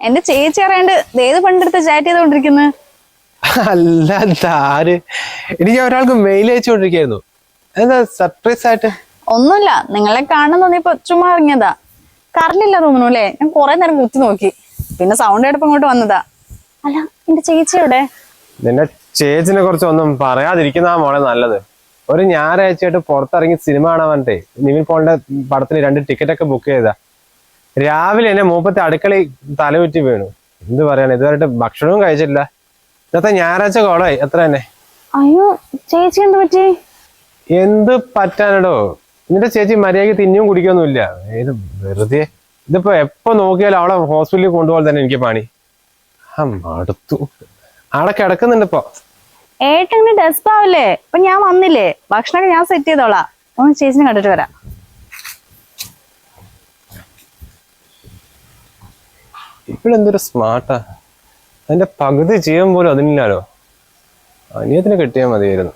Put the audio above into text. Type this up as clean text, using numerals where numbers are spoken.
എന്റെ ചേച്ചി അറിയാണ്ട് ഏത് പണ്ടെടുത്ത് ചാറ്റ് ചെയ്തോണ്ടിരിക്കുന്നത്? അല്ല ആര്? എനിക്ക് ഒരാൾക്ക് മെയിൽ അയച്ചുകൊണ്ടിരിക്കുന്നു. എന്താ സർപ്രൈസ് ആയിട്ട്? ഒന്നുമില്ല, നിങ്ങളെ കാണാൻ തോന്നിയപ്പോ ചുമ്മാ ഇറങ്ങിയതാ. കറണ്ട് ഇല്ല തോന്നുന്നു അല്ലേ? ഞാൻ കുറെ നേരം കുത്തി നോക്കി, പിന്നെ സൗണ്ട് കേട്ടപ്പോ ഇങ്ങോട്ട് വന്നതാ. അല്ല, എന്റെ ചേച്ചി എവിടെ? നിന്റെ ചേച്ചിനെ കുറിച്ച് ഒന്നും പറയാതിരിക്കുന്ന മോളെ നല്ലത്. ഒരു ഞായറാഴ്ചയായിട്ട് പുറത്തിറങ്ങി സിനിമ കാണാൻ പറഞ്ഞിട്ടേ നിവിൻ പോളിന്റെ പടത്തിന് 2 ടിക്കറ്റൊക്കെ ബുക്ക് ചെയ്താ. രാവിലെ എന്നെ മൂപ്പത്തെ അടുക്കളയിൽ തലകുറ്റി വീണു. എന്ത് പറയാൻ, ഇതുവരെയായിട്ട് ഭക്ഷണവും കഴിച്ചിട്ടില്ല. ഇന്നത്തെ ഞായറാഴ്ച കോളായി എത്ര തന്നെ. അയ്യോ, ചേച്ചി എന്ത് പറ്റി? എന്ത് പറ്റാനടോ? നിന്റെ ചേച്ചി മര്യാദയ്ക്ക് തിന്നും കുടിക്കൊന്നുമില്ല. ഇത് വെറുതെ. ഇതിപ്പോ എപ്പോ നോക്കിയാലും അവളെ ഹോസ്പിറ്റലിൽ കൊണ്ടുപോകാൻ തന്നെ എനിക്ക് പണി. മടുത്തു. ആളെ കിടക്കുന്നുണ്ട് ഇപ്പൊ. ഏട്ടങ്ങനെ ഡെസ്പ് ആവില്ലേ? ഇപ്പൊ ഞാൻ വന്നില്ലേ, ഭക്ഷണമൊക്കെ ഞാൻ സെറ്റ് ചെയ്തോളാം. ഒന്ന് ചേച്ചിനെ കണ്ടിട്ട് വരാം. ഇപ്പോഴെന്തൊരു സ്മാർട്ടാ. അതിന്റെ പകുതി ചെയ്യാൻ പോലും അതിനില്ലാലോ. അനിയത്തിന് കിട്ടിയാൽ മതിയായിരുന്നു.